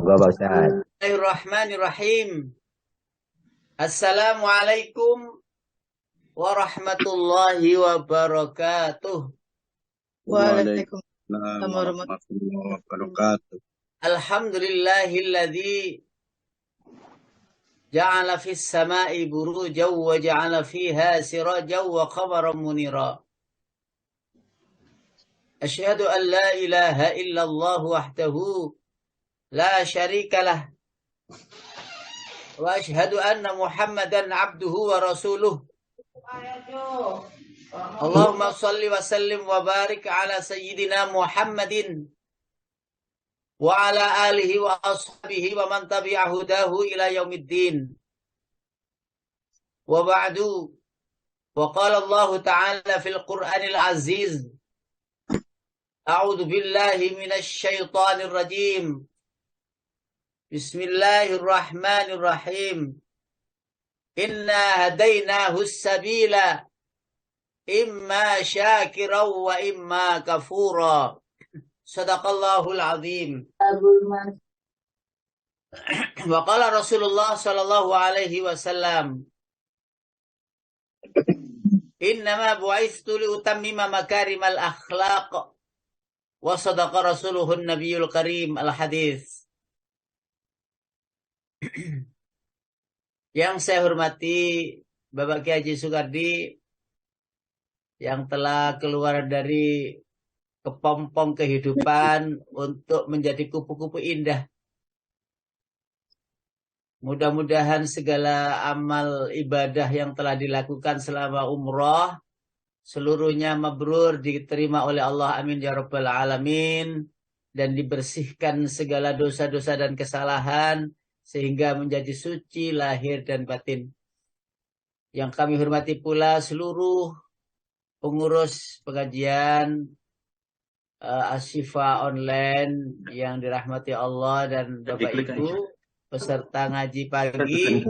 Monggo Pak Ustaz. Bismillahirrahmanirrahim. Assalamualaikum warahmatullahi wabarakatuh. Waalaikumsalam warahmatullahi wabarakatuh. Alhamdulillahilladzi ja'ala fis sama'i burujan wa ja'ala fiha sirajan wa qamaran munira. Asyhadu an la ilaha illallah wahdahu la syarika lah. Wa asyhadu anna Muhammadan abduhu wa rasuluh. Allahumma salli wa sallim wa barik ala sayyidina Muhammadin wa ala alihi wa ashabihi wa man tabi'a hudahu ila yaumiddin. Wa ba'du. Wa qala Allah ta'ala fil Qur'anil Aziz. A'udzu billahi minasy syaithanir rajim. Bismillahirrahmanirrahim. Inna hadainahu as-sabila imma syakiran wa imma kafura. Sadaqallahul azim. Wa qala Rasulullah sallallahu alaihi wasallam, innama bu'itstu li utammima makarimal akhlaq. Wa sadaqa rasuluhun nabiyul karim al-hadis. Yang saya hormati Bapak Kiai Haji Sukardi yang telah keluar dari kepompong kehidupan untuk menjadi kupu-kupu indah. Mudah-mudahan segala amal ibadah yang telah dilakukan selama umrah seluruhnya mabrur, diterima oleh Allah, amin ya rabbal alamin, dan dibersihkan segala dosa-dosa dan kesalahan sehingga menjadi suci lahir dan batin. Yang kami hormati pula seluruh pengurus pengajian Asyifa online yang dirahmati Allah dan Bapak Ibu peserta ngaji pagi,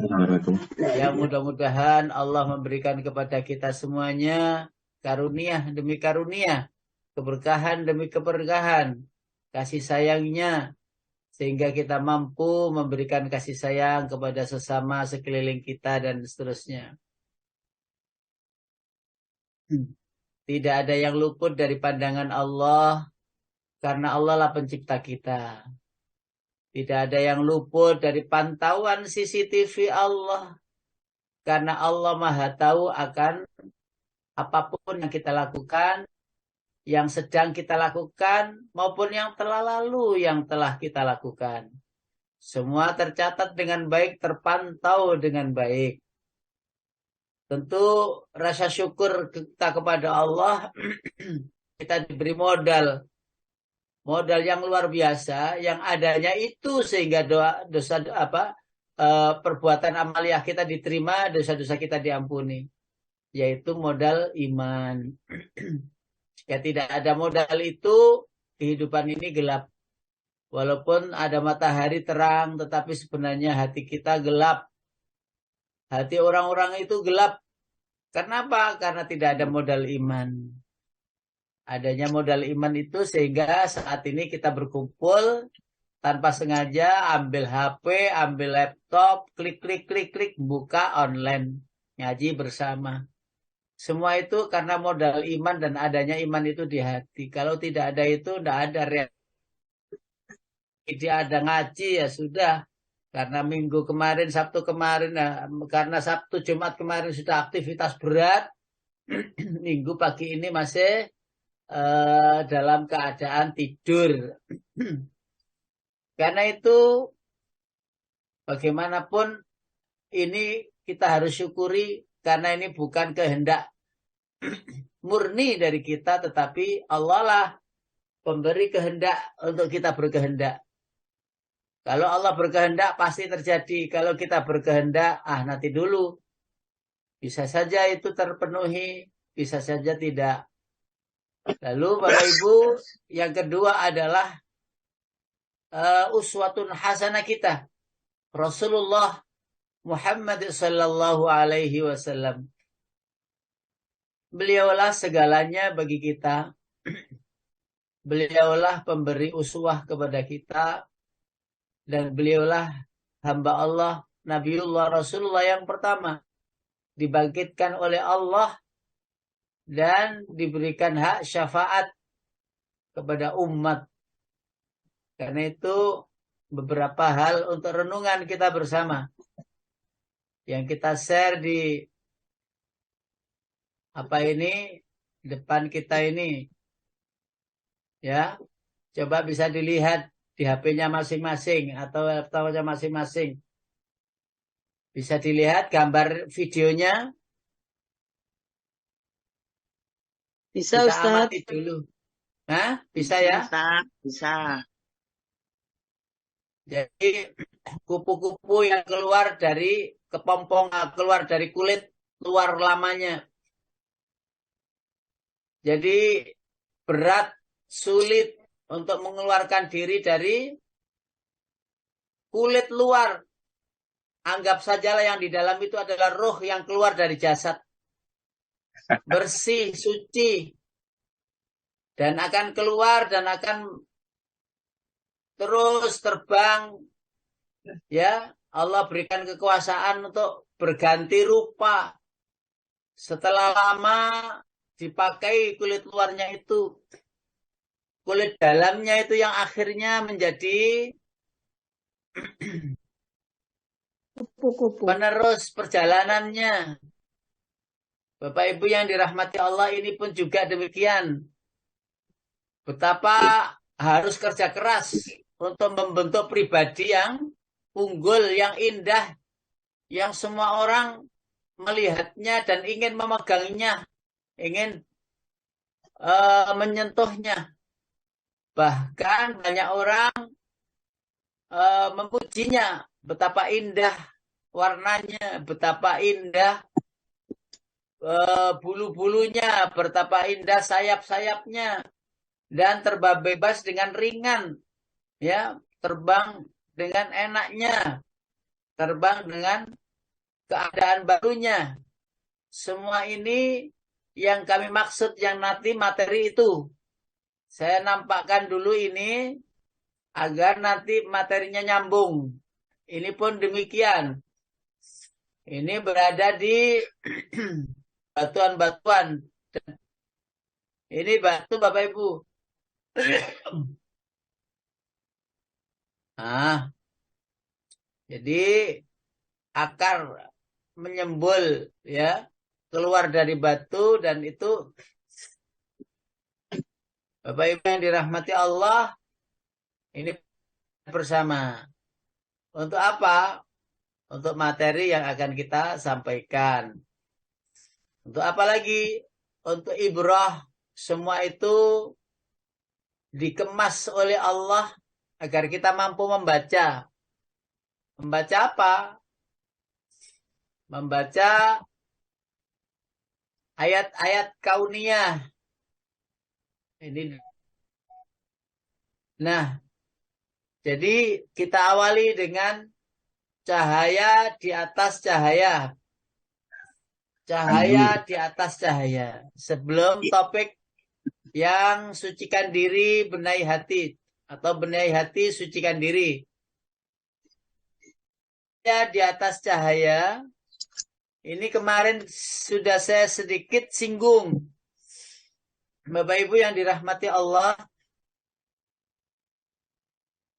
yang mudah-mudahan Allah memberikan kepada kita semuanya karunia demi karunia, keberkahan demi keberkahan, kasih sayangnya, sehingga kita mampu memberikan kasih sayang kepada sesama sekeliling kita dan seterusnya. Tidak ada yang luput dari pandangan Allah, karena Allah lah pencipta kita. Tidak ada yang luput dari pantauan CCTV Allah, karena Allah Maha Tahu akan apapun yang kita lakukan, yang sedang kita lakukan, maupun yang telah lalu yang telah kita lakukan. Semua tercatat dengan baik, terpantau dengan baik. Tentu rasa syukur kita kepada Allah, kita diberi modal yang luar biasa, yang adanya itu sehingga perbuatan amaliah kita diterima, dosa-dosa kita diampuni, yaitu modal iman. Jika tidak ada modal itu, kehidupan ini gelap. Walaupun ada matahari terang, tetapi sebenarnya hati kita gelap. Hati orang-orang itu gelap. Kenapa? Karena tidak ada modal iman. Adanya modal iman itu sehingga saat ini kita berkumpul tanpa sengaja, ambil HP, ambil laptop, klik, buka online, ngaji bersama. Semua itu karena modal iman dan adanya iman itu di hati. Kalau tidak ada itu, tidak ada reaksi. Tidak ada ngaji, ya sudah. Karena minggu kemarin, Sabtu kemarin, karena Sabtu, Jumat kemarin sudah aktivitas berat. Minggu pagi ini masih dalam keadaan tidur. Karena itu, bagaimanapun ini kita harus syukuri, karena ini bukan kehendak murni dari kita, tetapi Allah lah pemberi kehendak untuk kita berkehendak. Kalau Allah berkehendak pasti terjadi. Kalau kita berkehendak, nanti dulu. Bisa saja itu terpenuhi, bisa saja tidak. Lalu Bapak Ibu, yang kedua adalah uswatun hasanah kita, Rasulullah Muhammad sallallahu alaihi wasallam. Beliaulah segalanya bagi kita. Beliaulah pemberi uswah kepada kita. Dan beliaulah hamba Allah, Nabiullah Rasulullah yang pertama dibangkitkan oleh Allah dan diberikan hak syafaat kepada umat. Karena itu beberapa hal untuk renungan kita bersama yang kita share di depan kita ini, ya. Coba bisa dilihat di HP-nya masing-masing atau laptopnya masing-masing. Bisa dilihat gambar videonya. Bisa, Kita Ustaz. amati dulu. Hah? Bisa ya? Bisa. Jadi kupu-kupu yang keluar dari kepompong, keluar dari kulit luar lamanya. Jadi berat, sulit untuk mengeluarkan diri dari kulit luar. Anggap sajalah yang di dalam itu adalah roh yang keluar dari jasad. Bersih, suci. Dan akan keluar dan akan terus terbang. Ya, Allah berikan kekuasaan untuk berganti rupa. Setelah lama dipakai kulit luarnya itu. Kulit dalamnya itu yang akhirnya menjadi Kupu-kupu. penerus perjalanannya. Bapak Ibu yang dirahmati Allah, ini pun juga demikian. Betapa harus kerja keras untuk membentuk pribadi yang unggul, yang indah, yang semua orang melihatnya dan ingin memegangnya, ingin menyentuhnya. Bahkan banyak orang memujinya, betapa indah warnanya, betapa indah bulu-bulunya, betapa indah sayap-sayapnya, dan terbang bebas dengan ringan, ya, terbang dengan enaknya, terbang dengan keadaan barunya. Semua ini yang kami maksud yang nanti materi itu. Saya nampakkan dulu ini agar nanti materinya nyambung. Ini pun demikian. Ini berada di batuan-batuan. Ini batu Bapak Ibu. Nah, jadi akar menyembul, ya, keluar dari batu, dan itu Bapak Ibu yang dirahmati Allah, ini bersama. Untuk apa? Untuk materi yang akan kita sampaikan. Untuk apa lagi? Untuk ibrah. Semua itu dikemas oleh Allah agar kita mampu membaca. Membaca apa? Membaca ayat-ayat kauniyah. Ini. Nah, jadi kita awali dengan cahaya di atas cahaya. Cahaya di atas cahaya. Sebelum topik yang sucikan diri, benahi hati. Atau benahi hati, sucikan diri. Cahaya di atas cahaya. Ini kemarin sudah saya sedikit singgung. Bapak Ibu yang dirahmati Allah,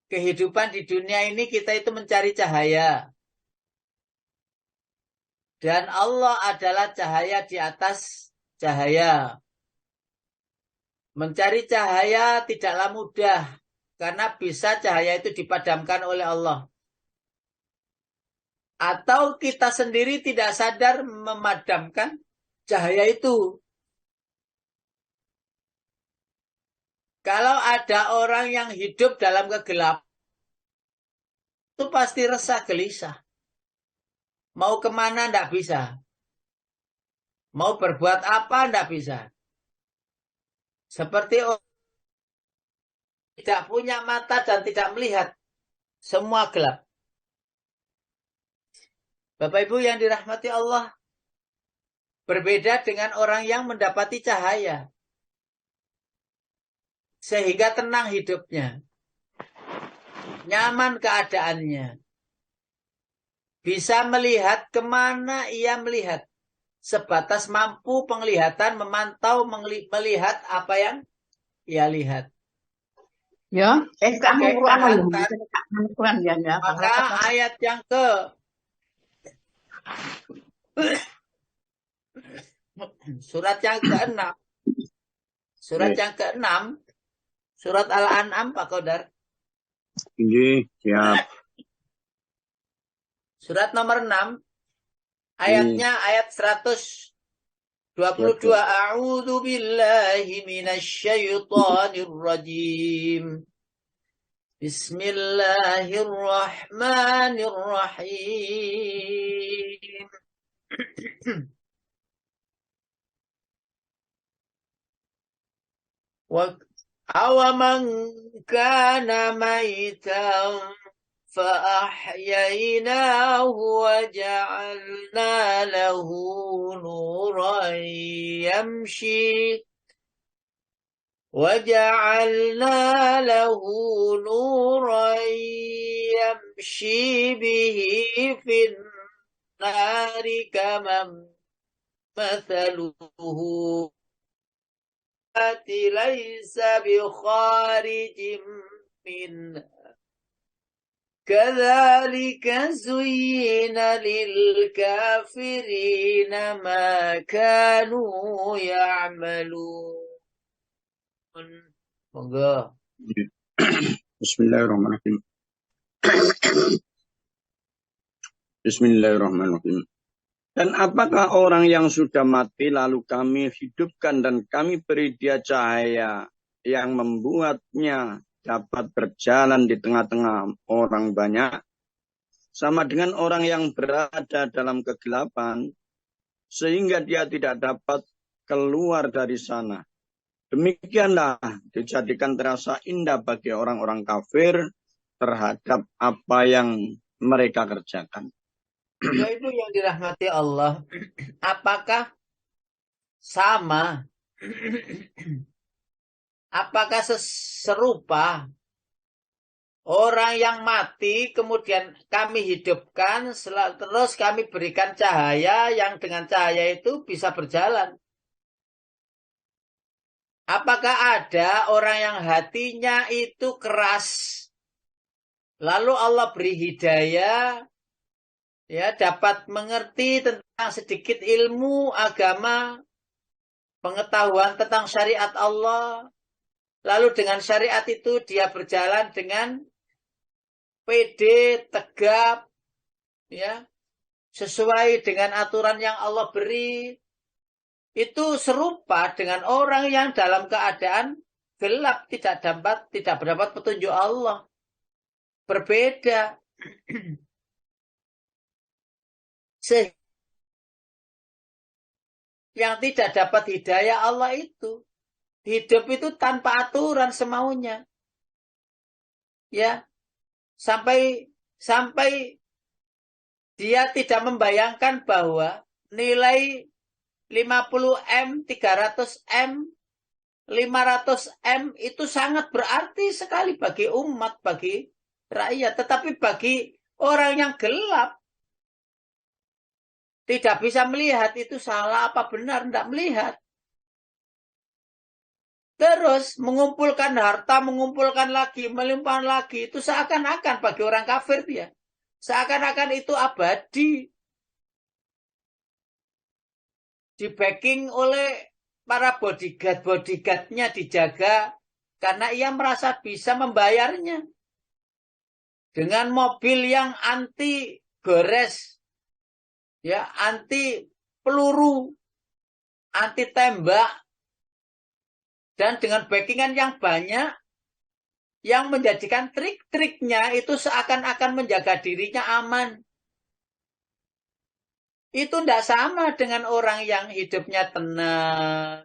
kehidupan di dunia ini kita itu mencari cahaya. Dan Allah adalah cahaya di atas cahaya. Mencari cahaya tidaklah mudah, karena bisa cahaya itu dipadamkan oleh Allah. Atau kita sendiri tidak sadar memadamkan cahaya itu. Kalau ada orang yang hidup dalam kegelapan, itu pasti resah gelisah. Mau kemana tidak bisa. Mau berbuat apa tidak bisa. Seperti orang tidak punya mata dan tidak melihat. Semua gelap. Bapak Ibu yang dirahmati Allah, berbeda dengan orang yang mendapati cahaya. Sehingga tenang hidupnya. nyaman keadaannya. Bisa melihat kemana ia melihat. Sebatas mampu penglihatan, memantau, melihat apa yang ia lihat. Ya, kamu Quran Ketaatan, Quran ya. maka ayat yang surat yang ke-6. Surat yang ke-6, surat Al-An'am, Pak Kodar. Ini siap. Surat nomor 6, ayatnya ayat 122. A'udzu billahi minasyaitonir rajim. Bismillahirrahmanirrahim. أَوَمَنْ كَانَ مَيْتًا فَأَحْيَيْنَاهُ وَجَعَلْنَا لَهُ نُورًا يَمْشِي بِهِ فِي النَّارِ كَمَنْ مَثَلُهُ ليس بخارج منها كذلك زين للكافرين ما كانوا يعملون. Monggo. Bismillahirrahmanirrahim. Bismillahirrahmanirrahim. Dan apakah orang yang sudah mati lalu kami hidupkan dan kami beri dia cahaya yang membuatnya dapat berjalan di tengah-tengah orang banyak, sama dengan orang yang berada dalam kegelapan, sehingga dia tidak dapat keluar dari sana. Demikianlah dijadikan terasa indah bagi orang-orang kafir terhadap apa yang mereka kerjakan. Ibu yang dirahmati Allah, apakah sama? Apakah serupa orang yang mati kemudian kami hidupkan, terus kami berikan cahaya yang dengan cahaya itu bisa berjalan? Apakah ada orang yang hatinya itu keras, lalu Allah beri hidayah, ya, dapat mengerti tentang sedikit ilmu agama, pengetahuan tentang syariat Allah, lalu dengan syariat itu dia berjalan dengan pede, tegap, ya, sesuai dengan aturan yang Allah beri. Itu serupa dengan orang yang dalam keadaan gelap, tidak mendapat petunjuk Allah. Berbeda. Yang tidak dapat hidayah Allah itu hidup itu tanpa aturan semaunya, ya, sampai dia tidak membayangkan bahwa nilai 50M, 300M, 500M itu sangat berarti sekali bagi umat, bagi rakyat. Tetapi bagi orang yang gelap, tidak bisa melihat itu salah apa benar, tidak melihat. Terus mengumpulkan harta, mengumpulkan lagi, melimpahkan lagi, itu seakan-akan bagi orang kafir dia. Seakan-akan itu abadi. Di backing oleh para bodyguard-bodyguardnya, dijaga karena ia merasa bisa membayarnya. Dengan mobil yang anti gores, ya, anti peluru, anti tembak, dan dengan backingan yang banyak, yang menjadikan trik-triknya itu seakan-akan menjaga dirinya aman. Itu tidak sama dengan orang yang hidupnya tenang,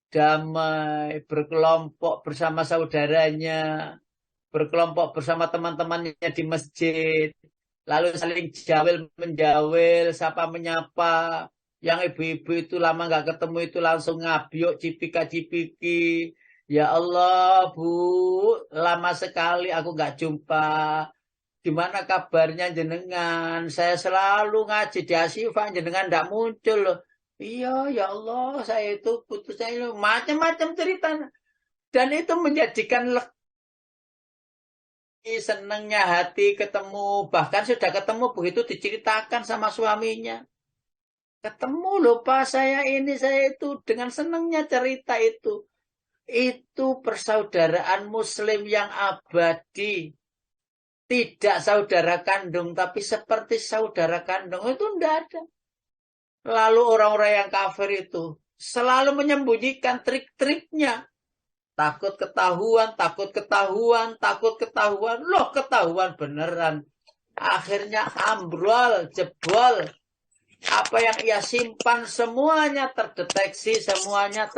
damai, berkelompok bersama saudaranya, berkelompok bersama teman-temannya di masjid, lalu saling jawil-menjawil, sapa menyapa. Yang ibu-ibu itu lama nggak ketemu itu langsung ngabiuk, cipika-cipiki. Ya Allah, Bu, lama sekali aku nggak jumpa. Gimana kabarnya jenengan? Saya selalu ngaji di Asyifa, jenengan nggak muncul loh. Iya, ya Allah, saya itu putusnya itu macam-macam cerita. Dan itu menjadikan senangnya hati ketemu. Bahkan sudah ketemu begitu diceritakan sama suaminya. Ketemu loh Pak, saya ini, saya itu. Dengan senangnya cerita itu. Itu persaudaraan Muslim yang abadi. Tidak saudara kandung, tapi seperti saudara kandung. Itu tidak ada. Lalu orang-orang yang kafir itu selalu menyembunyikan trik-triknya. Takut ketahuan, takut ketahuan, takut ketahuan. Loh, ketahuan beneran. Akhirnya ambrol, jebol. Apa yang ia simpan semuanya terdeteksi, semuanya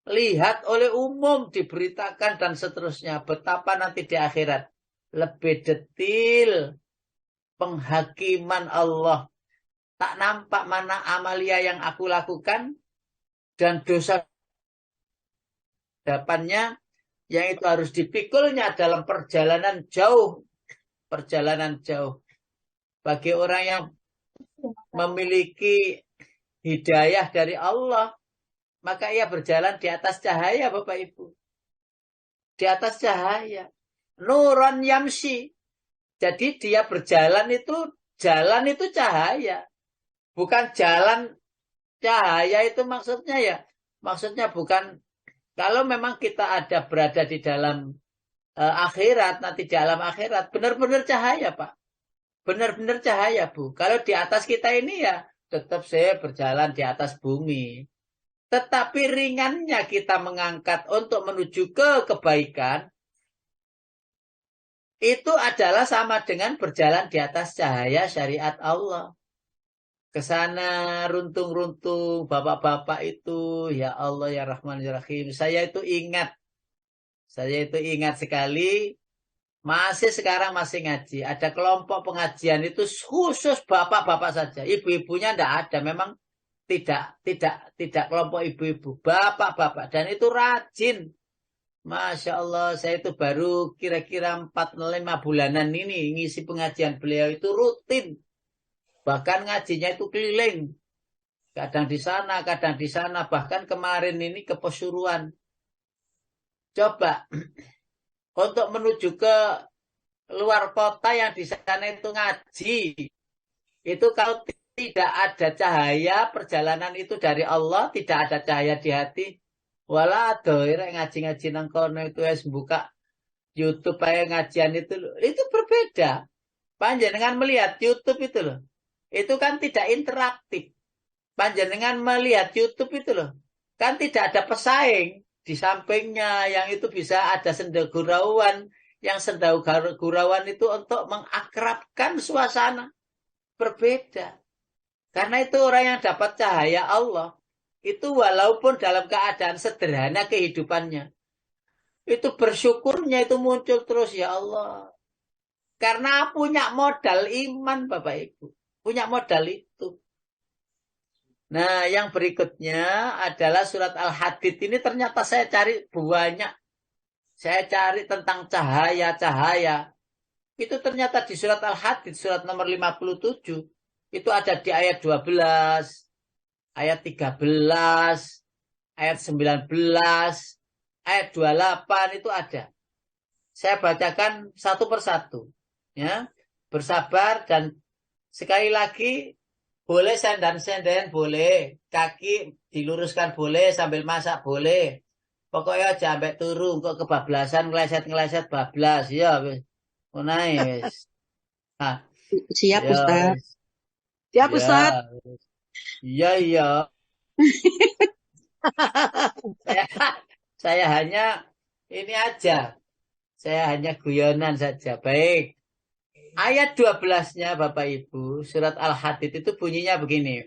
terlihat oleh umum, diberitakan dan seterusnya. Betapa nanti di akhirat lebih detil penghakiman Allah. Tak nampak mana amalia yang aku lakukan dan dosa depannya yang itu harus dipikulnya dalam perjalanan jauh. Perjalanan jauh. Bagi orang yang memiliki hidayah dari Allah, maka ia berjalan di atas cahaya, Bapak Ibu. Di atas cahaya. Nuran yamsi. Jadi dia berjalan itu, jalan itu cahaya. Bukan jalan cahaya itu maksudnya ya. Maksudnya bukan, kalau memang kita ada berada di dalam akhirat, nanti di alam akhirat, benar-benar cahaya Pak. Benar-benar cahaya Bu. Kalau di atas kita ini ya, tetap saya berjalan di atas bumi. Tetapi ringannya kita mengangkat untuk menuju ke kebaikan, itu adalah sama dengan berjalan di atas cahaya syariat Allah. Ke sana runtung-runtung bapak-bapak itu, ya Allah ya Rahman ya Rahim. Saya itu ingat sekali, masih sekarang masih ngaji. Ada kelompok pengajian itu khusus bapak-bapak saja. Ibu-ibunya tidak ada, memang tidak kelompok ibu-ibu, bapak-bapak, dan itu rajin. Masya Allah, saya itu baru kira-kira 4-5 bulanan ini ngisi pengajian beliau itu rutin. Bahkan ngajinya itu keliling. Kadang di sana, kadang di sana. Bahkan kemarin ini ke Pasuruan. Coba untuk menuju ke luar kota yang di sana itu ngaji. Itu kalau tidak ada cahaya, perjalanan itu dari Allah, tidak ada cahaya di hati. Walah, ngaji-ngaji nang kono itu es buka YouTube kayak ngajian itu berbeda. Panjenengan melihat YouTube itu loh. Itu kan tidak interaktif. Panjenengan melihat YouTube itu loh. Kan tidak ada pesaing di sampingnya yang itu bisa ada senda gurauan. Yang senda gurauan itu untuk mengakrabkan suasana. Berbeda. Karena itu orang yang dapat cahaya Allah. Itu walaupun dalam keadaan sederhana kehidupannya. Itu bersyukurnya itu muncul terus ya Allah. Karena punya modal iman Bapak Ibu. Punya modal itu. Nah, yang berikutnya adalah surat Al-Hadid. Ini ternyata saya cari banyak. Saya cari tentang cahaya-cahaya. Itu ternyata di surat Al-Hadid, surat nomor 57. Itu ada di ayat 12, ayat 13, ayat 19, ayat 28 itu ada. Saya bacakan satu persatu. Ya, bersabar dan sekali lagi boleh sendan-sendan boleh, kaki diluruskan boleh, sambil masak boleh. Pokoknya sampai turun kok kebablasan ngeleset-ngeleset bablas ya wis. Ngono wis. Nah, Siap ya, Ustaz. wis. Siap Ya, Ustaz. iya iya. saya hanya ini aja. Saya hanya guyonan saja. Baik. Ayat 12-nya Bapak Ibu, surat Al-Hadid itu bunyinya begini.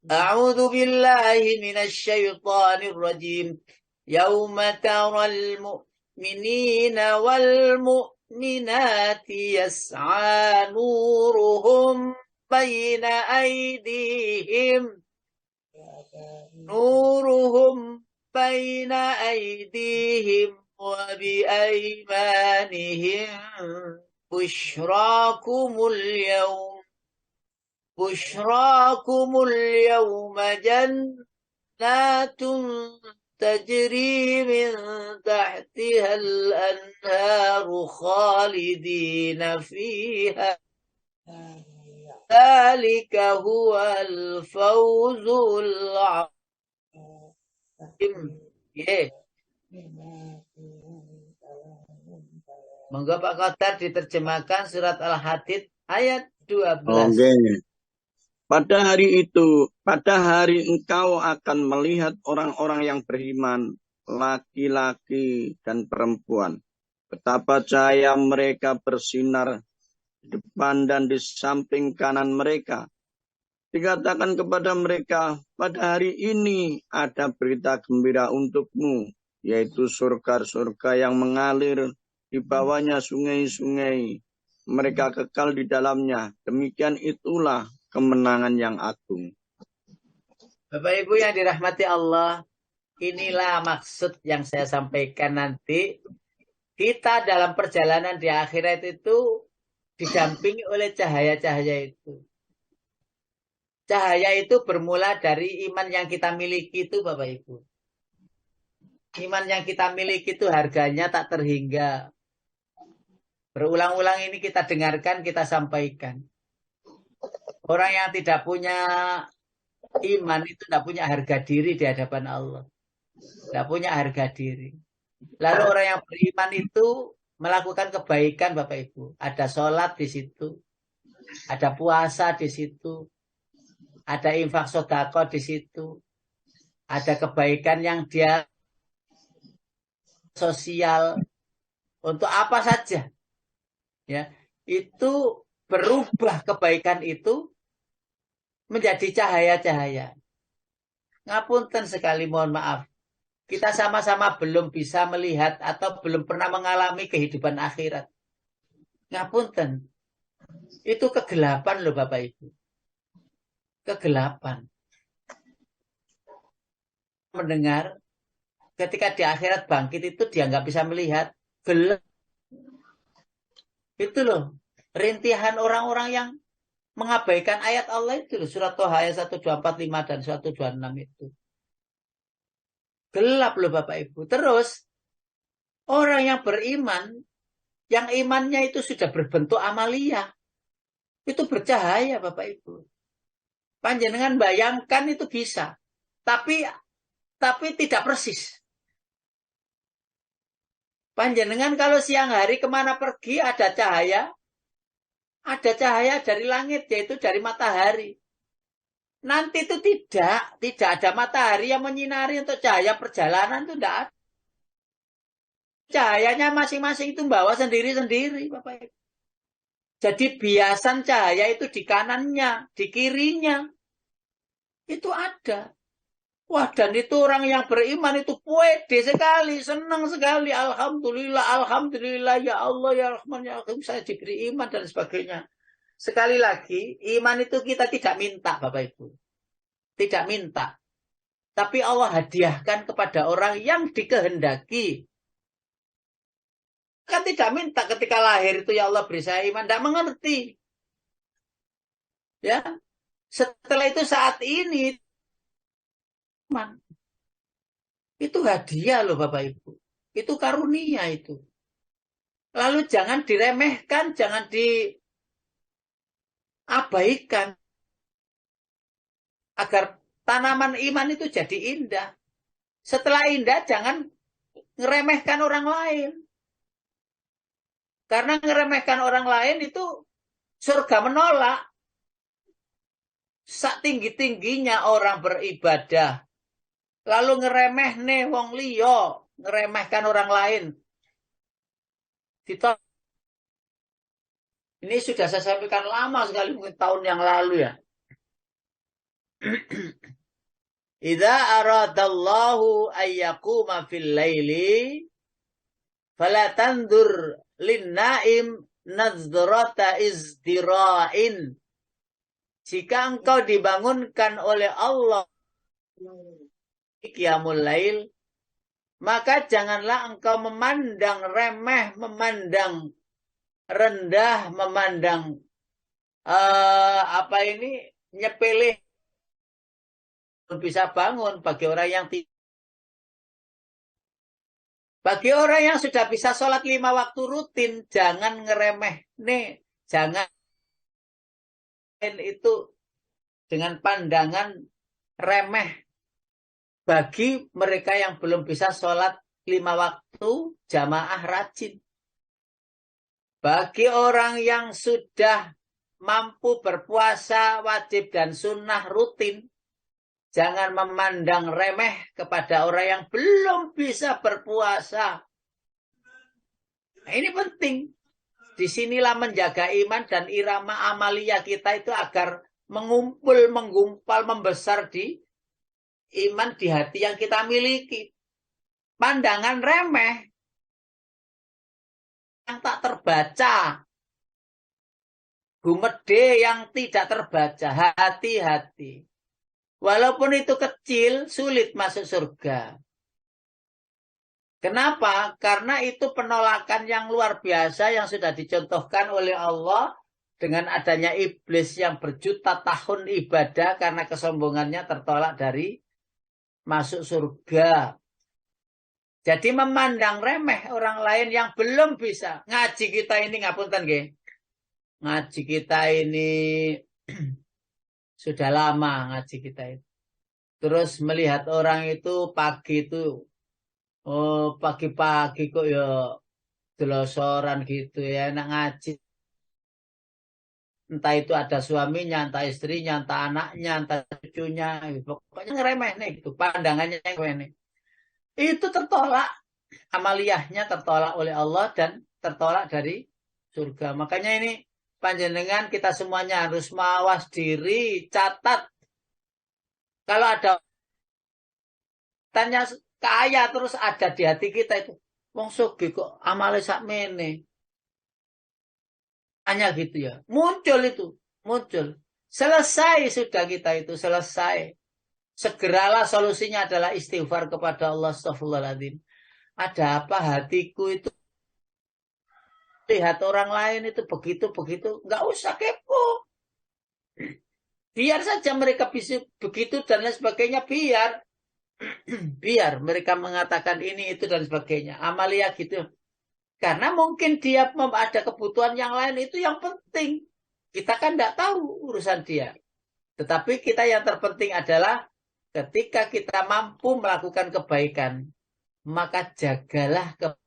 A'udzu billahi minasy syaithanir rajim. Yauma taral mu'minina wal mu'minati yas'a nuruhum baina aydihim nuruhum baina aydihim wa bi aymanihim bushrakumul yawma jannatun tajri min tahtihal anharu khalidina fiha dzalika huwal fawzul 'azim. Monggo Pak Qadar diterjemahkan surat Al-Hadid ayat 12. Oke. Pada hari itu, pada hari engkau akan melihat orang-orang yang beriman, laki-laki dan perempuan. Betapa cahaya mereka bersinar di depan dan di samping kanan mereka. Dikatakan kepada mereka, pada hari ini ada berita gembira untukmu, yaitu surga-surga yang mengalir di bawahnya sungai-sungai. Mereka kekal di dalamnya. Demikian itulah kemenangan yang agung. Bapak Ibu yang dirahmati Allah, inilah maksud yang saya sampaikan nanti. Kita dalam perjalanan di akhirat itu didampingi oleh cahaya-cahaya itu. Cahaya itu bermula dari iman yang kita miliki itu, Bapak Ibu. Iman yang kita miliki itu harganya tak terhingga. Berulang-ulang ini kita dengarkan, kita sampaikan. Orang yang tidak punya iman itu tidak punya harga diri di hadapan Allah. Tidak punya harga diri. Lalu orang yang beriman itu melakukan kebaikan, Bapak Ibu. Ada sholat di situ. Ada puasa di situ. Ada infak sedekah di situ. Ada kebaikan yang dia sosial. Untuk apa saja. Ya, itu berubah kebaikan itu menjadi cahaya-cahaya. Ngapunten sekali, mohon maaf. Kita sama-sama belum bisa melihat atau belum pernah mengalami kehidupan akhirat. Ngapunten. Itu kegelapan loh Bapak Ibu. Kegelapan. Mendengar ketika di akhirat bangkit itu dia nggak bisa melihat. Gelap. Itu loh. Rintihan orang-orang yang mengabaikan ayat Allah itu loh. Surat Toha ayat 1245 dan 126 itu. Gelap loh Bapak Ibu. Terus orang yang beriman, yang imannya itu sudah berbentuk amalia, itu bercahaya Bapak Ibu. Panjenengan bayangkan itu bisa. Tapi tidak persis. Panjenengan kalau siang hari kemana pergi ada cahaya. Ada cahaya dari langit, yaitu dari matahari. Nanti itu tidak ada matahari yang menyinari untuk cahaya perjalanan itu tidak ada. Cahayanya masing-masing itu bawa sendiri-sendiri, Bapak Ibu. Jadi biasan cahaya itu di kanannya, di kirinya. Itu ada. Wah, dan itu orang yang beriman itu pede sekali, senang sekali. Alhamdulillah, alhamdulillah, ya Allah, ya Rahman, ya Rahim, saya diberi iman dan sebagainya. Sekali lagi, iman itu kita tidak minta, Bapak Ibu. Tidak minta. Tapi Allah hadiahkan kepada orang yang dikehendaki. Kan tidak minta ketika lahir itu, ya Allah beri saya iman. Tidak mengerti. Ya. Setelah itu saat ini, iman. Itu hadiah loh Bapak Ibu. Itu karunia itu. Lalu jangan diremehkan, jangan diabaikan. Agar tanaman iman itu jadi indah. Setelah indah, jangan ngeremehkan orang lain. Karena ngeremehkan orang lain itu surga menolak. Sak tinggi-tingginya orang beribadah. Lalu ngeremeh nih wong liya, ngeremehkan orang lain. Ini sudah saya sampaikan lama sekali, mungkin tahun yang lalu ya. Idza aradallahu ayyaquma fil laili fala tandur lin-naim nazrata izdira'in. Jika engkau dibangunkan oleh Allah qiyamul lail, maka janganlah engkau memandang remeh, memandang rendah, memandang nyepeleh bisa bangun bagi orang yang bagi orang yang sudah bisa sholat 5 waktu rutin, jangan ngeremeh nih, jangan itu dengan pandangan remeh bagi mereka yang belum bisa sholat 5 waktu jamaah rajin. Bagi orang yang sudah mampu berpuasa wajib dan sunnah rutin, jangan memandang remeh kepada orang yang belum bisa berpuasa. Nah, ini penting. Disinilah menjaga iman dan irama amalia kita itu agar mengumpul, menggumpal, membesar di iman di hati yang kita miliki. Pandangan remeh yang tak terbaca, gumede yang tidak terbaca, hati-hati. Walaupun itu kecil, sulit masuk surga. Kenapa? Karena itu penolakan yang luar biasa yang sudah dicontohkan oleh Allah dengan adanya iblis yang berjuta tahun ibadah karena kesombongannya tertolak dari masuk surga. Jadi memandang remeh orang lain yang belum bisa. Ngaji kita ini ngapunten nggih. Ngaji kita ini sudah lama ngaji kita itu. Terus melihat orang itu pagi itu pagi-pagi kok ya delosoran gitu ya, enak ngaji. Entah itu ada suaminya, entah istrinya, entah anaknya, entah cucunya. Pokoknya ngeremeh nih gitu. Pandangannya ngeremeh. Itu tertolak. Amaliyahnya tertolak oleh Allah dan tertolak dari surga. Makanya ini panjenengan kita semuanya harus mawas diri, catat. Kalau ada tanya kaya terus ada di hati kita itu, wong sugih kok amale sakmene. Hanya gitu ya. Muncul itu, muncul. Selesai sudah kita itu, selesai. Segeralah solusinya adalah istighfar kepada Allah, astagfirullahaladzim. Ada apa hatiku itu lihat orang lain itu begitu-begitu, nggak usah kepo. Biar saja mereka bisa begitu dan lain sebagainya, biar mereka mengatakan ini itu dan sebagainya. Amalia gitu. Karena mungkin dia ada kebutuhan yang lain itu yang penting. Kita kan nggak tahu urusan dia. Tetapi kita yang terpenting adalah ketika kita mampu melakukan kebaikan, maka jagalah kebaikan.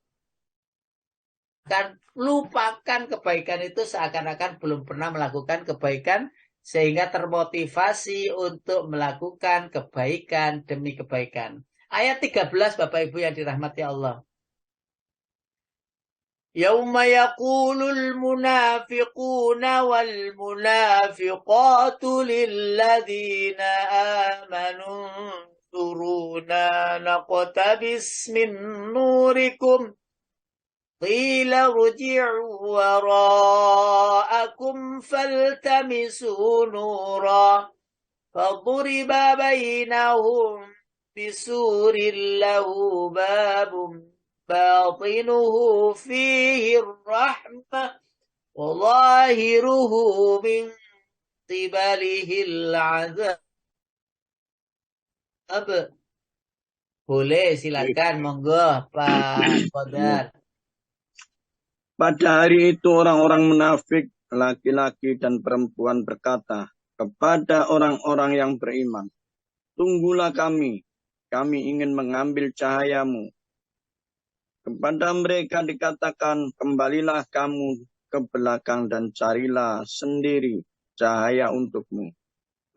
Lupakan kebaikan itu seakan-akan belum pernah melakukan kebaikan, sehingga termotivasi untuk melakukan kebaikan demi kebaikan. Ayat 13 Bapak Ibu yang dirahmati Allah. Yauma yaqulul munafiquna wal munafiqatu lilladzina amanu suruna naqtabis min nurikum qila rji'u wara'akum faltamisu nura faduriba bainahum bisurin lahu babum batinuhu fihi rahmah wa zahiruhu min qibalihil azab. Boleh, silakan, monggo Pak Qadar. Pada hari itu orang-orang munafik, laki-laki dan perempuan berkata kepada orang-orang yang beriman, tunggulah kami ingin mengambil cahayamu. Kepada mereka dikatakan, kembalilah kamu ke belakang dan carilah sendiri cahaya untukmu.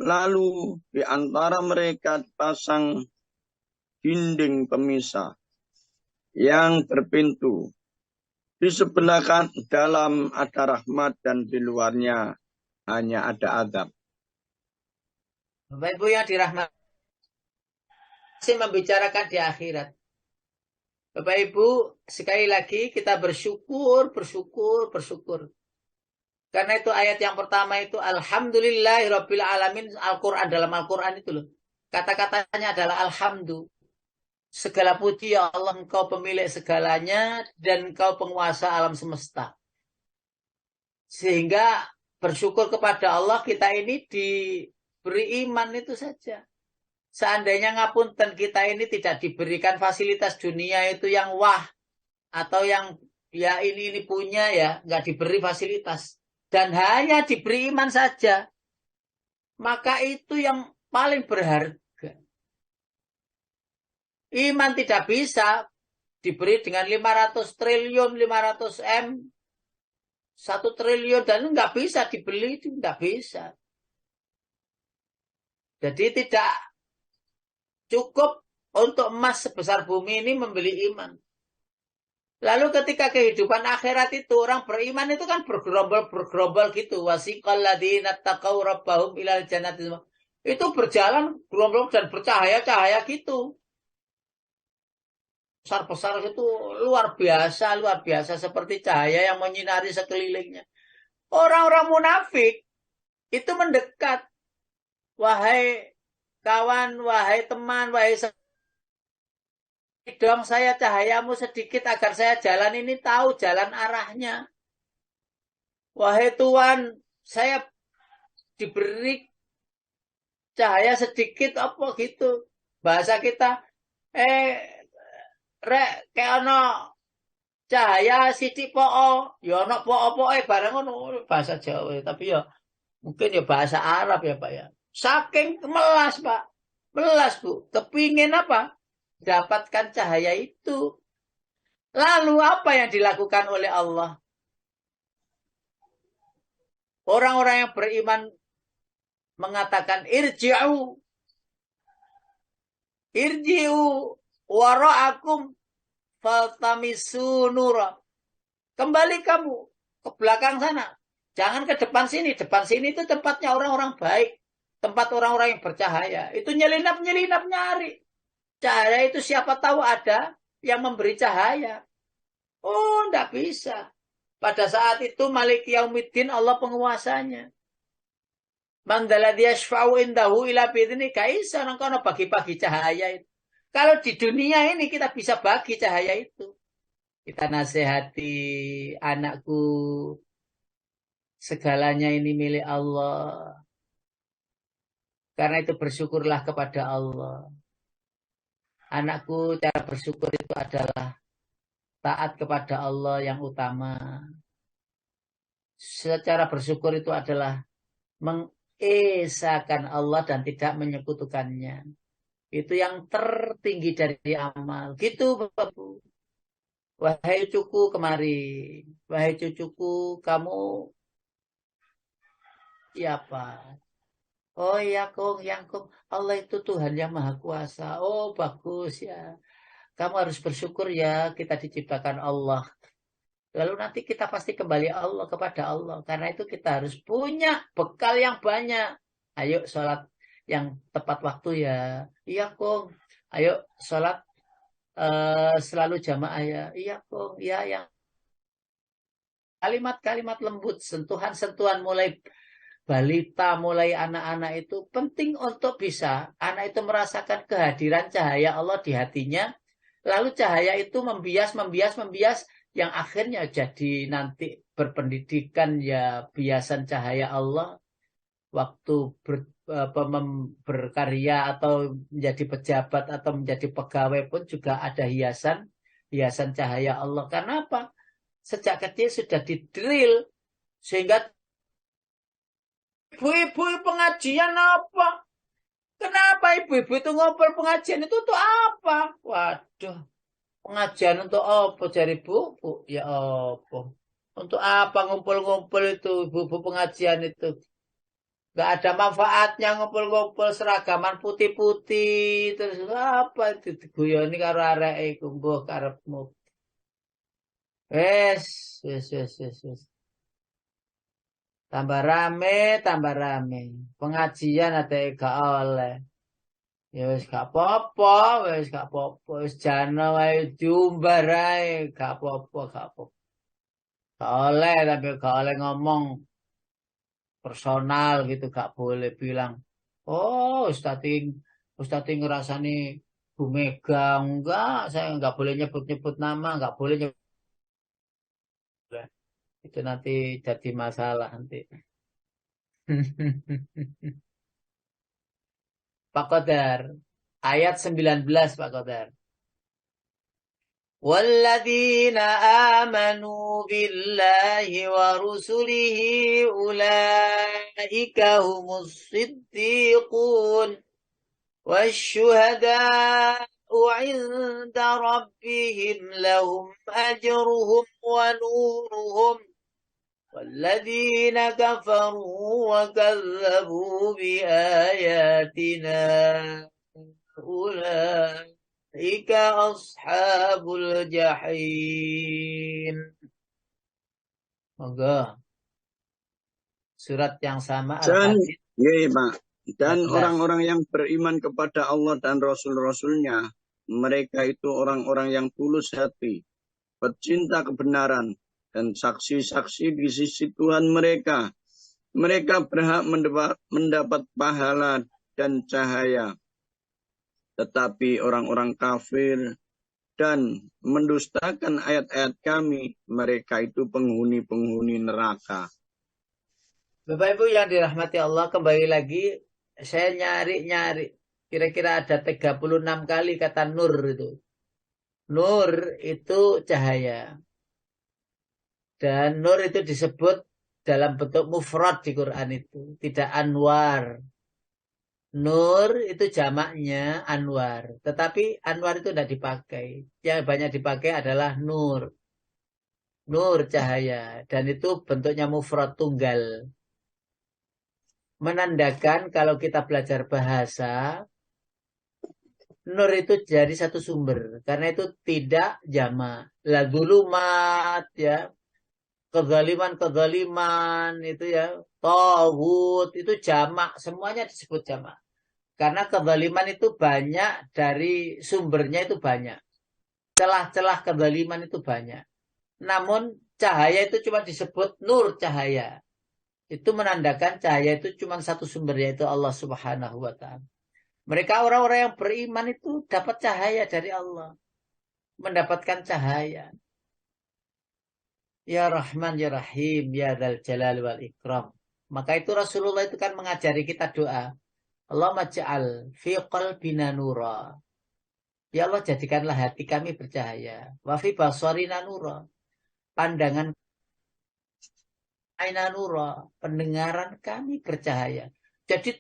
Lalu di antara mereka dipasang dinding pemisah yang berpintu. Di sebelah dalam ada rahmat dan di luarnya hanya ada azab. Bapak Ibu yang dirahmati, masih membicarakan di akhirat. Bapak Ibu, sekali lagi kita bersyukur. Karena itu ayat yang pertama itu Alhamdulillahirabbil alamin, Al-Qur'an, dalam Al-Qur'an itu loh. kata-katanya adalah alhamdulillah. Segala puji ya Allah, Engkau pemilik segalanya dan Engkau penguasa alam semesta. Sehingga bersyukur kepada Allah, kita ini diberi iman itu saja. Seandainya ngapunten kita ini tidak diberikan fasilitas dunia itu yang wah, atau yang ya ini punya ya, nggak diberi fasilitas. Dan hanya diberi iman saja. Maka itu yang paling berharga. Iman tidak bisa diberi dengan 500 triliun, 500 M, 1 triliun, dan nggak bisa dibeli, itu nggak bisa. Jadi tidak cukup untuk emas sebesar bumi ini membeli iman. Lalu ketika kehidupan akhirat itu, orang beriman itu kan bergerombol gitu. Wasiqal ladzina taqaw rabbahum ilal jannati. Itu berjalan gerombol dan bercahaya-cahaya gitu. Besar-besar itu luar biasa seperti cahaya yang menyinari sekelilingnya. Orang-orang munafik itu mendekat. Wahai kawan, wahai teman, wahai dong saya cahayamu sedikit agar saya jalan ini tahu jalan arahnya. Wahai Tuhan, saya diberi cahaya sedikit apa gitu. Bahasa kita, rek kayak ono cahaya sithik poo, ya ono poo-pooe barang ngono bahasa Jawa, tapi ya mungkin ya bahasa Arab ya Pak ya. Saking melas Pak. Melas Bu, kepingin apa? Dapatkan cahaya itu. Lalu apa yang dilakukan oleh Allah? Orang-orang yang beriman mengatakan irji'u wara'akum faltamisu nura. Kembali kamu ke belakang sana. Jangan ke depan sini. Depan sini itu tempatnya orang-orang baik. Tempat orang-orang yang bercahaya. Itu nyelinap-nyelinap nyari. Cahaya itu siapa tahu ada yang memberi cahaya. Oh, enggak bisa. Pada saat itu Malik Yaumiddin Allah penguasanya. Mandalladzi yashfa'u indahu ila bidni kaisa nangkono bagi-bagi cahaya itu. Kalau di dunia ini kita bisa bagi cahaya itu. Kita nasihati anakku, segalanya ini milik Allah. Karena itu bersyukurlah kepada Allah. Anakku, cara bersyukur itu adalah taat kepada Allah yang utama. Secara bersyukur itu adalah mengesahkan Allah dan tidak menyekutukannya. Itu yang tertinggi dari amal. Gitu Bapak Bu. Wahai cucuku kemari. Wahai cucuku, kamu siapa? Oh iya Kong, yang Kong. Allah itu Tuhan yang Maha Kuasa. Oh bagus ya. Kamu harus bersyukur ya kita diciptakan Allah. Lalu nanti kita pasti kembali Allah kepada Allah. Karena itu kita harus punya bekal yang banyak. Ayo sholat yang tepat waktu ya. Iya Kong. Ayo sholat selalu jamaah ya. Iya Kong. Iya yang kalimat-kalimat lembut, sentuhan-sentuhan mulai balita, mulai anak-anak itu penting untuk bisa anak itu merasakan kehadiran cahaya Allah di hatinya. Lalu cahaya itu membias yang akhirnya jadi nanti berpendidikan ya biasan cahaya Allah. Waktu berkarya atau menjadi pejabat atau menjadi pegawai pun juga ada hiasan cahaya Allah. Karena apa? Sejak kecil sudah didrill sehingga ibu-ibu pengajian apa? Kenapa ibu-ibu itu ngobrol pengajian itu untuk apa? Waduh, pengajian untuk apa cari Bu? Ya apa? Untuk apa ngumpul-ngumpul itu ibu-ibu pengajian itu? Gak ada manfaatnya ngumpul-ngumpul seragaman putih-putih terus apa itu diguyoni karo arek iku mbuh karepmu. Wes. Tambah rame. Pengajian ada gak oleh. Ya wis gak apa-apa, wis jana wae diumbar ae, gak apa-apa. Gak oleh tapi gak oleh ngomong personal gitu, gak boleh bilang, "Oh, Ustaz Ustaz ngerasani Bu Mega, enggak, saya enggak boleh nyebut-nyebut nama, enggak boleh nyebut. Itu nanti jadi masalah nanti. Pak Qadar, ayat 19 Pak Qadar. والذين آمنوا بالله ورسله أولئك هم الصديقون والشهداء عند ربهم لهم أجرهم ونورهم والذين كفروا وكذبوا بآياتنا أولئك أصحاب الجحيم. Monggo. Surat yang sama Al-Hadid. Ya, Pak. Dan 14. orang-orang yang beriman kepada Allah dan Rasul-Rasulnya, mereka itu orang-orang yang tulus hati, pecinta kebenaran, dan saksi-saksi di sisi Tuhan mereka. Mereka berhak mendapat pahala dan cahaya. Tetapi orang-orang kafir dan mendustakan ayat-ayat kami, mereka itu penghuni-penghuni neraka. Bapak Ibu yang dirahmati Allah, kembali lagi saya nyari-nyari. Kira-kira ada 36 kali kata nur itu. Nur itu cahaya. Dan nur itu disebut dalam bentuk mufrad di Quran itu. Tidak anwar. Nur itu jamaknya anwar. Tetapi anwar itu tidak dipakai. Yang banyak dipakai adalah nur. Nur cahaya. Dan itu bentuknya mufrad tunggal. Menandakan kalau kita belajar bahasa, nur itu jadi satu sumber. Karena itu tidak jamak. La dulumat ya. Kezaliman itu ya. Tawud itu jamak. Semuanya disebut jamak. Karena kezaliman itu banyak dari sumbernya itu banyak. Celah-celah kezaliman itu banyak. Namun cahaya itu cuma disebut nur cahaya. Itu menandakan cahaya itu cuma satu sumber, yaitu Allah Subhanahu wa Ta'ala. Mereka orang-orang yang beriman itu dapat cahaya dari Allah. Mendapatkan cahaya. Ya Rahman, Ya Rahim, Ya Dzal Jalal wal Ikram. Maka itu Rasulullah itu kan mengajari kita doa. Allahumma ja'al fi qalbina nura. Ya Allah, jadikanlah hati kami bercahaya. Wa fi basarina nura. Pandangan aina nura. Pendengaran kami bercahaya. Jadi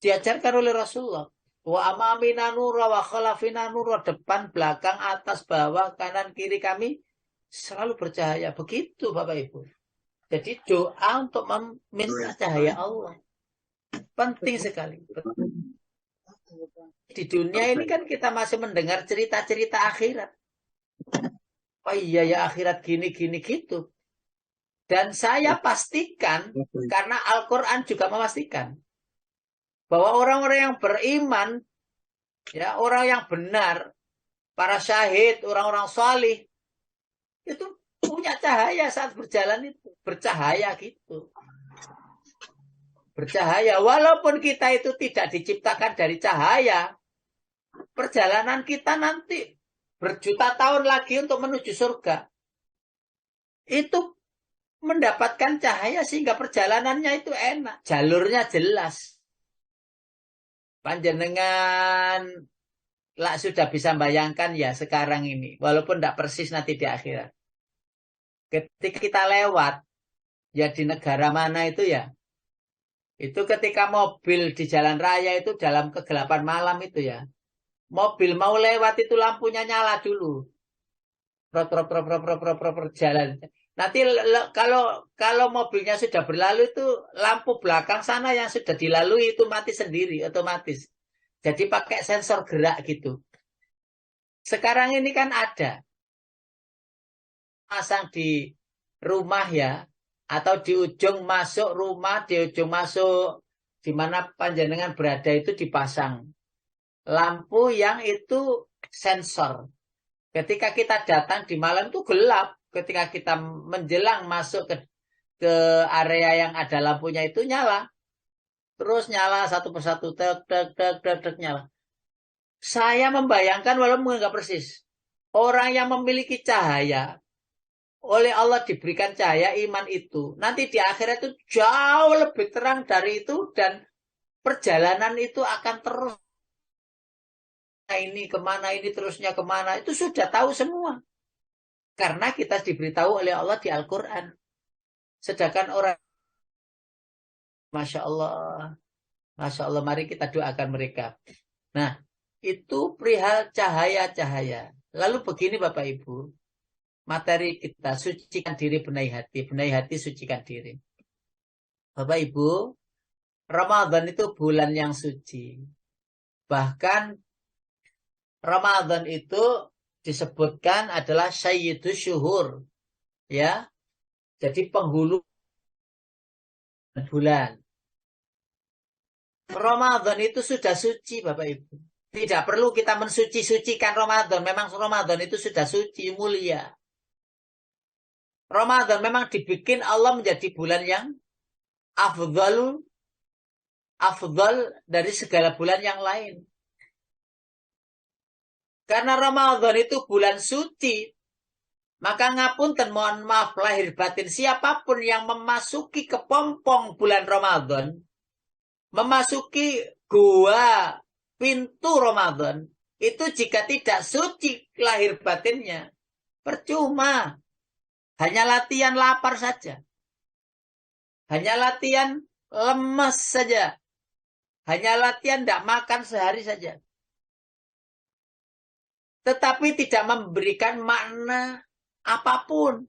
diajarkan oleh Rasulullah. Wa amamina nura wa khalafina nura. Depan, belakang, atas, bawah, kanan, kiri kami selalu bercahaya. Begitu Bapak Ibu. Jadi doa untuk meminta cahaya Allah. Penting sekali. Di dunia ini kan kita masih mendengar cerita-cerita akhirat. Oh iya ya akhirat gini-gini gitu. Dan saya pastikan, karena Al-Quran juga memastikan, bahwa orang-orang yang beriman, ya orang yang benar, para syahid, orang-orang salih, itu punya cahaya saat berjalan itu. Bercahaya gitu. Bercahaya. Walaupun kita itu tidak diciptakan dari cahaya, perjalanan kita nanti berjuta tahun lagi untuk menuju surga. Itu mendapatkan cahaya sehingga perjalanannya itu enak. Jalurnya jelas. Panjenengan lah sudah bisa bayangkan ya sekarang ini. Walaupun tidak persis nanti di akhirat. Ketika kita lewat, ya di negara mana itu ya. Itu ketika mobil di jalan raya itu dalam kegelapan malam itu ya. Mobil mau lewat itu lampunya nyala dulu. Jalan. Nanti kalau mobilnya sudah berlalu itu lampu belakang sana yang sudah dilalui itu mati sendiri otomatis. Jadi pakai sensor gerak gitu. Sekarang ini kan ada pasang di rumah ya, atau di ujung masuk rumah, di ujung masuk di mana panjenengan berada itu dipasang lampu yang itu sensor. Ketika kita datang di malam itu gelap. Ketika kita menjelang masuk ke area yang ada lampunya itu nyala. Terus nyala satu persatu, tek, tek, tek, tek, tek, nyala. Saya membayangkan walaupun nggak persis. Orang yang memiliki cahaya, oleh Allah diberikan cahaya iman itu. Nanti di akhirat itu jauh lebih terang dari itu. Dan perjalanan itu akan terus. Ini kemana, ini terusnya kemana. Itu sudah tahu semua. Karena kita diberitahu oleh Allah di Al-Quran. Sedangkan orang, Masya Allah. Masya Allah, mari kita doakan mereka. Nah, itu perihal cahaya-cahaya. Lalu begini Bapak Ibu, materi kita, sucikan diri, benahi hati, sucikan diri. Bapak Ibu, Ramadan itu bulan yang suci. Bahkan Ramadan itu disebutkan adalah Sayyidus Syuhur. Ya, jadi penghulu bulan. Ramadan itu sudah suci Bapak Ibu. Tidak perlu kita mensuci-sucikan Ramadan. Memang Ramadan itu sudah suci, mulia. Ramadan memang dibikin Allah menjadi bulan yang afdal dari segala bulan yang lain. Karena Ramadan itu bulan suci. Maka ngapunten, mohon maaf lahir batin, siapapun yang memasuki kepompong bulan Ramadan, memasuki gua pintu Ramadan, itu jika tidak suci lahir batinnya, percuma. Hanya latihan lapar saja. Hanya latihan lemas saja. Hanya latihan tidak makan sehari saja. Tetapi tidak memberikan makna apapun.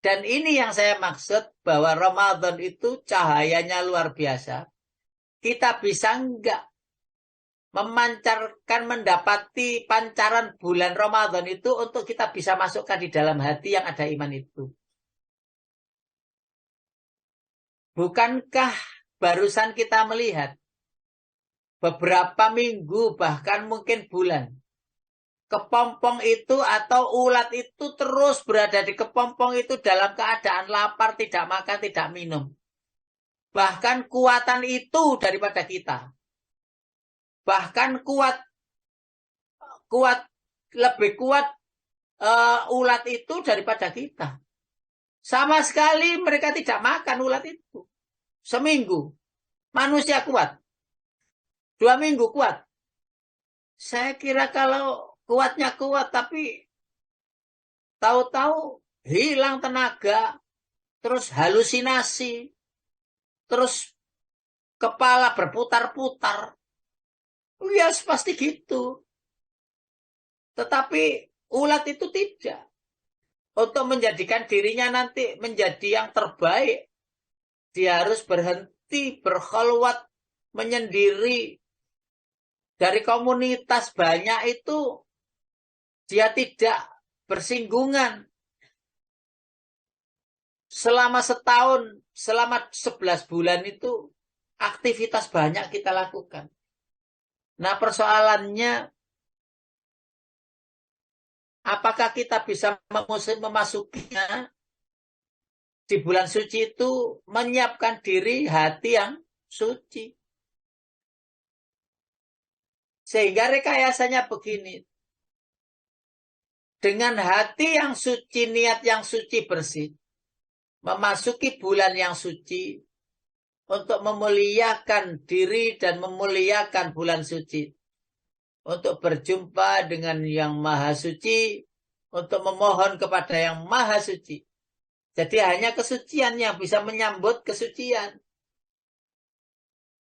Dan ini yang saya maksud, bahwa Ramadan itu cahayanya luar biasa. Kita bisa enggak memancarkan, mendapati pancaran bulan Ramadan itu untuk kita bisa masukkan di dalam hati yang ada iman itu. Bukankah barusan kita melihat beberapa minggu, bahkan mungkin bulan, kepompong itu atau ulat itu terus berada di kepompong itu dalam keadaan lapar, tidak makan, tidak minum. Bahkan kuatan itu daripada kita. Bahkan lebih kuat ulat itu daripada kita. Sama sekali mereka tidak makan ulat itu. Seminggu. Manusia kuat. 2 minggu kuat. Saya kira kalau kuatnya kuat, tapi tahu-tahu hilang tenaga, terus halusinasi, terus kepala berputar-putar. Ya pasti gitu. Tetapi ulat itu tidak. Untuk menjadikan dirinya nanti menjadi yang terbaik, dia harus berhenti, berkholwat, menyendiri. Dari komunitas banyak itu, dia tidak bersinggungan. Selama setahun, selama 11 bulan itu, aktivitas banyak kita lakukan. Nah, persoalannya, apakah kita bisa memasukinya di bulan suci itu, menyiapkan diri hati yang suci. Sehingga rekayasanya begini. Dengan hati yang suci, niat yang suci bersih, memasuki bulan yang suci, untuk memuliakan diri dan memuliakan bulan suci. Untuk berjumpa dengan yang maha suci, untuk memohon kepada yang maha suci. Jadi hanya kesucian yang bisa menyambut kesucian.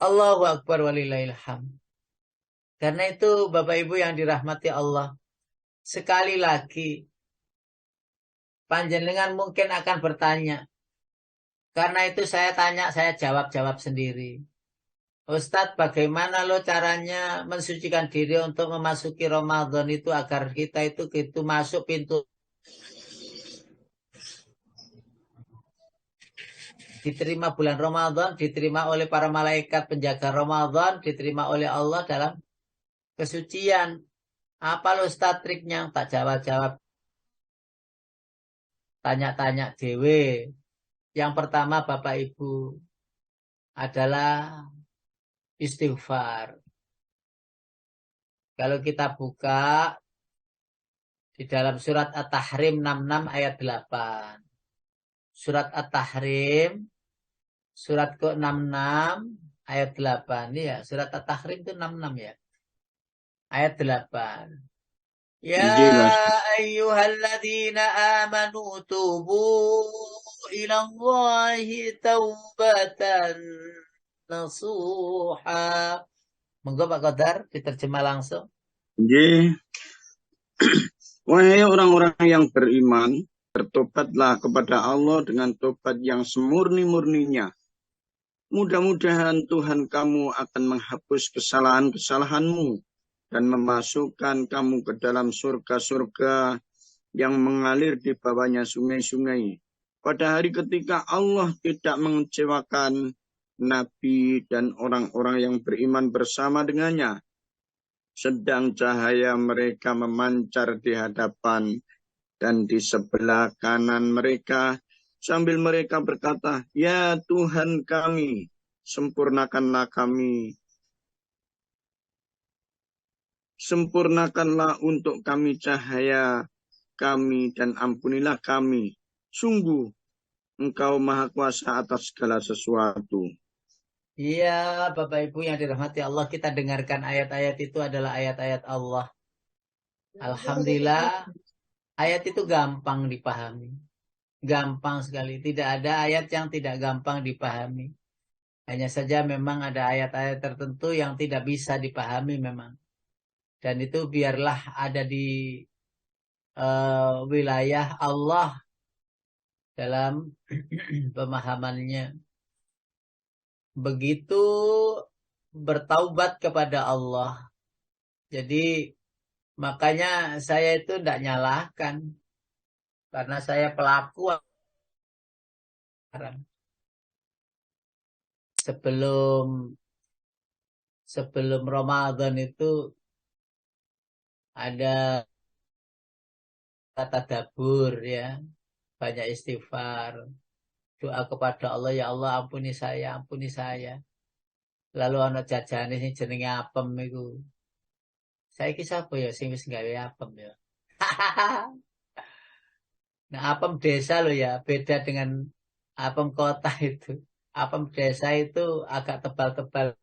Allahu Akbar walillahilham. Karena itu Bapak Ibu yang dirahmati Allah, sekali lagi, panjenengan mungkin akan bertanya. Karena itu saya tanya, saya jawab sendiri. Ustadz, bagaimana lo caranya mensucikan diri untuk memasuki Ramadan itu agar kita itu masuk pintu, diterima bulan Ramadan, diterima oleh para malaikat penjaga Ramadan, diterima oleh Allah dalam kesucian. Apa lo Ustadz triknya? Tak jawab. Tanya-tanya dewe. Yang pertama Bapak Ibu, adalah istighfar. Kalau kita buka di dalam surat At-Tahrim 66 ayat 8. Surat At-Tahrim, surat ke-66 ayat 8. Iya, surat At-Tahrim itu 66 ya. Ayat 8. Ya Jelas. ayyuhalladzina amanu tubu ilallahi taubatan nasuha. Monggo Pak Qadar diterjemah langsung. Nggih. Wahai orang-orang yang beriman, bertobatlah kepada Allah dengan tobat yang semurni-murninya. Mudah-mudahan Tuhan kamu akan menghapus kesalahan-kesalahanmu dan memasukkan kamu ke dalam surga-surga yang mengalir di bawahnya sungai-sungai. Pada hari ketika Allah tidak mengecewakan Nabi dan orang-orang yang beriman bersama dengannya, sedang cahaya mereka memancar di hadapan dan di sebelah kanan mereka, sambil mereka berkata, ya Tuhan kami, sempurnakanlah kami. Sempurnakanlah untuk kami cahaya kami dan ampunilah kami. Sungguh, Engkau Maha Kuasa atas segala sesuatu. Iya, Bapak Ibu yang dirahmati Allah, kita dengarkan ayat-ayat itu adalah ayat-ayat Allah. Alhamdulillah, ayat itu gampang dipahami. Gampang sekali. Tidak ada ayat yang tidak gampang dipahami. Hanya saja memang ada ayat-ayat tertentu yang tidak bisa dipahami memang. Dan itu biarlah ada di wilayah Allah dalam pemahamannya. Begitu bertaubat kepada Allah. Jadi makanya saya itu tidak nyalahkan. Karena saya pelaku. Sebelum Ramadan itu ada tadabbur ya, banyak istighfar, doa kepada Allah, ya Allah ampuni saya, ampuni saya. Lalu ana jajane sing jenenge apem iku. Saiki sapa ya sing wis gawe apem ya? Nah, apem desa loh ya, beda dengan apem kota itu. Apem desa itu agak tebal-tebal.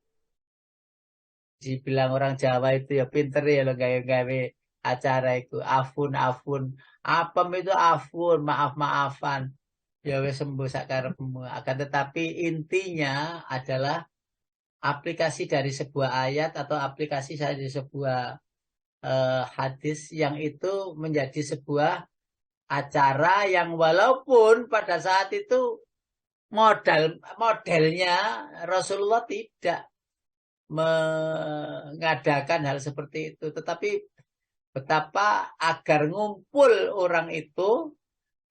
Dibilang orang Jawa itu ya pinter ya lo gawe-gawe acara itu. Afun, afun. Apem itu afun, maaf-maafan. Ya wis sembuh sakarepmu. Akan tetapi intinya adalah aplikasi dari sebuah ayat atau aplikasi dari sebuah hadis yang itu menjadi sebuah acara yang walaupun pada saat itu modelnya Rasulullah tidak mengadakan hal seperti itu, tetapi betapa agar ngumpul orang itu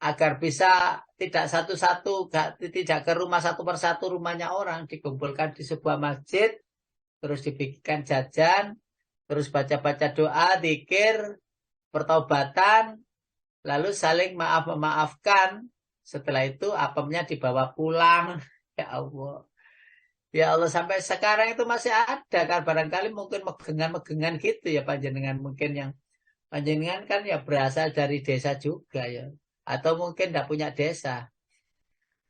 agar bisa tidak satu-satu, tidak ke rumah satu persatu rumahnya orang, dikumpulkan di sebuah masjid, terus dibikinkan jajan, terus baca-baca doa, zikir, pertaubatan, lalu saling maaf-memaafkan. Setelah itu apemnya dibawa pulang. Ya Allah. Ya Allah, sampai sekarang itu masih ada kan, barangkali mungkin megengan-megengan gitu ya panjenengan, mungkin yang panjenengan kan ya berasal dari desa juga ya, atau mungkin tidak punya desa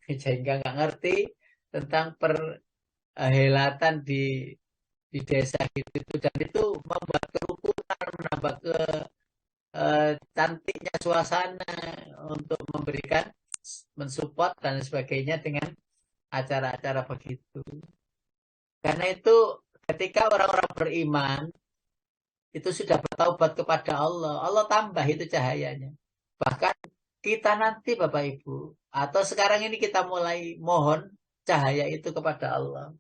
sehingga nggak ngerti tentang perhelatan di desa gitu, dan itu membuat kerukunan, menambah cantiknya suasana untuk memberikan mensupport dan sebagainya dengan acara-acara begitu. Karena itu ketika orang-orang beriman itu sudah bertaubat kepada Allah, Allah tambah itu cahayanya. Bahkan kita nanti Bapak Ibu, atau sekarang ini kita mulai mohon cahaya itu kepada Allah.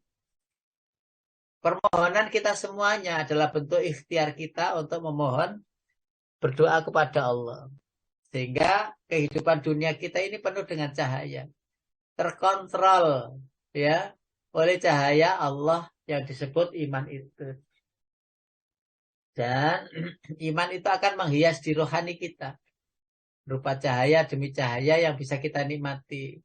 Permohonan kita semuanya adalah bentuk ikhtiar kita untuk memohon, berdoa kepada Allah. Sehingga kehidupan dunia kita ini penuh dengan cahaya. Terkontrol ya oleh cahaya Allah yang disebut iman itu. Dan iman itu akan menghias di rohani kita. Berupa cahaya demi cahaya yang bisa kita nikmati.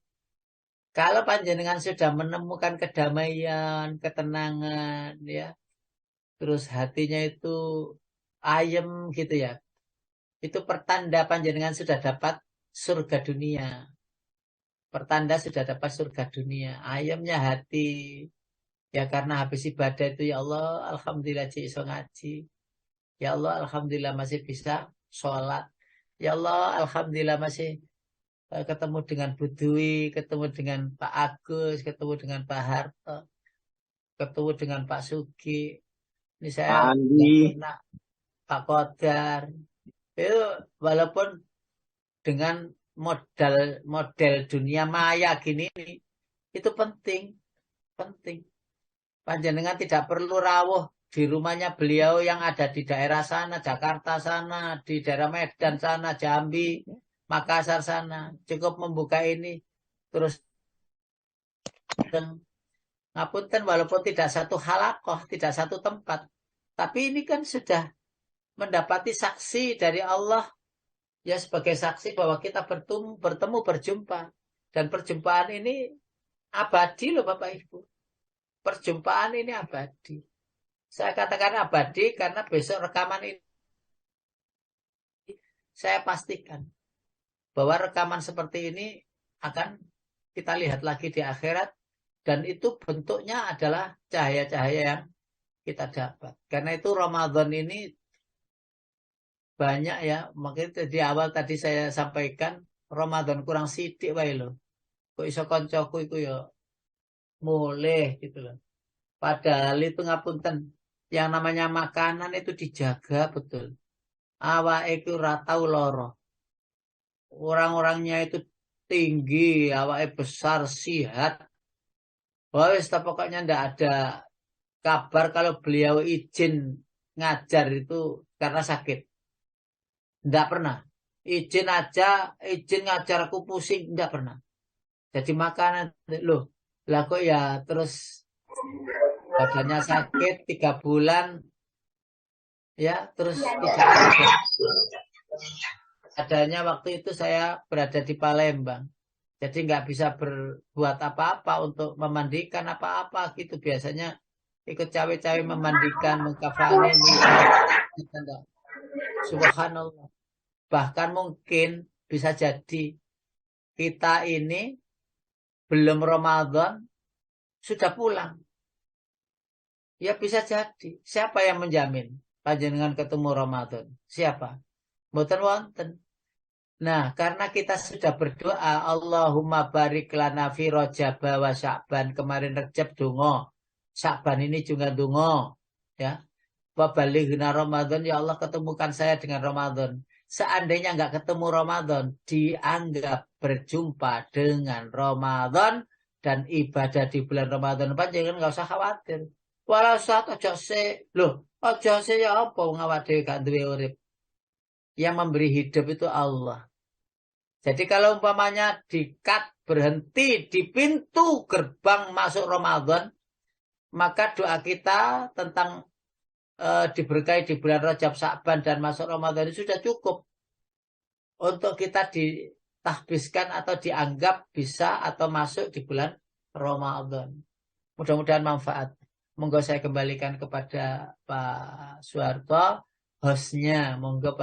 Kalau panjenengan sudah menemukan kedamaian, ketenangan, ya, terus hatinya itu ayem gitu ya, itu pertanda panjenengan sudah dapat surga dunia. Pertanda sudah dapat surga dunia. Ayemnya hati. Ya karena habis ibadah itu ya Allah, alhamdulillah iso ngaji. Ya Allah, alhamdulillah masih bisa sholat. Ya Allah, alhamdulillah masih ketemu dengan Bu Dwi, ketemu dengan Pak Agus, ketemu dengan Pak Harto, ketemu dengan Pak Sugi. Ini Pak saya Andi, nggak pernah Pak Kodar. Itu walaupun dengan model dunia maya gini itu penting. Panjenengan tidak perlu rawuh di rumahnya beliau yang ada di daerah sana, Jakarta sana, di daerah Medan sana, Jambi, Makassar sana. Cukup membuka ini terus ngapunten walaupun tidak satu halakoh, tidak satu tempat. Tapi ini kan sudah mendapati saksi dari Allah ya sebagai saksi bahwa kita bertemu berjumpa. Dan perjumpaan ini abadi loh Bapak Ibu. Perjumpaan ini abadi. Saya katakan abadi karena besok rekaman ini saya pastikan bahwa rekaman seperti ini akan kita lihat lagi di akhirat dan itu bentuknya adalah cahaya-cahaya yang kita dapat. Karena itu Ramadan ini banyak ya, makanya di awal tadi saya sampaikan Ramadan kurang sidik wae lho. Kok iso koncoku iku ya mulih gitu loh. Padahal itu ngapunten, yang namanya makanan itu dijaga betul. Awake itu ratau loro. Orang-orangnya itu tinggi, awake besar, sihat. Wah, pokoknya ndak ada kabar kalau beliau izin ngajar itu karena sakit. Ndak pernah. Izin aja, izin ngajar aku pusing, ndak pernah. Jadi makanan, loh, lah kok ya terus badannya sakit 3 bulan ya terus tidak ada. Adanya waktu itu saya berada di Palembang jadi nggak bisa berbuat apa-apa untuk memandikan apa-apa gitu biasanya ikut cawe-cawe memandikan mengkafanin subhanallah bahkan mungkin bisa jadi kita ini belum Ramadan sudah pulang. Ya bisa jadi. Siapa yang menjamin panjenengan ketemu Ramadan? Siapa? Mboten wonten. Nah, karena kita sudah berdoa, Allahumma barik lana fi Rajab wa Sya'ban. Kemarin Rajab donga. Sya'ban ini juga donga. Ya. Wa balighna Ramadan, ya Allah ketemukan saya dengan Ramadan. Seandainya enggak ketemu Ramadan, dianggap berjumpa dengan Ramadan dan ibadah di bulan Ramadan. Panjenengan enggak usah khawatir. Walau saat ojo se, loh, ojo se ya apa ngawak dhewe gak duwe urip. Yang memberi hidup itu Allah. Jadi kalau umpamanya di-cut berhenti di pintu gerbang masuk Ramadan, maka doa kita tentang diberkahi di bulan Rajab, Sya'ban dan masuk Ramadan itu sudah cukup untuk kita ditahbiskan atau dianggap bisa atau masuk di bulan Ramadan. Mudah-mudahan manfaat. Monggo saya kembalikan kepada Pak Suharto, hostnya. Monggo Pak.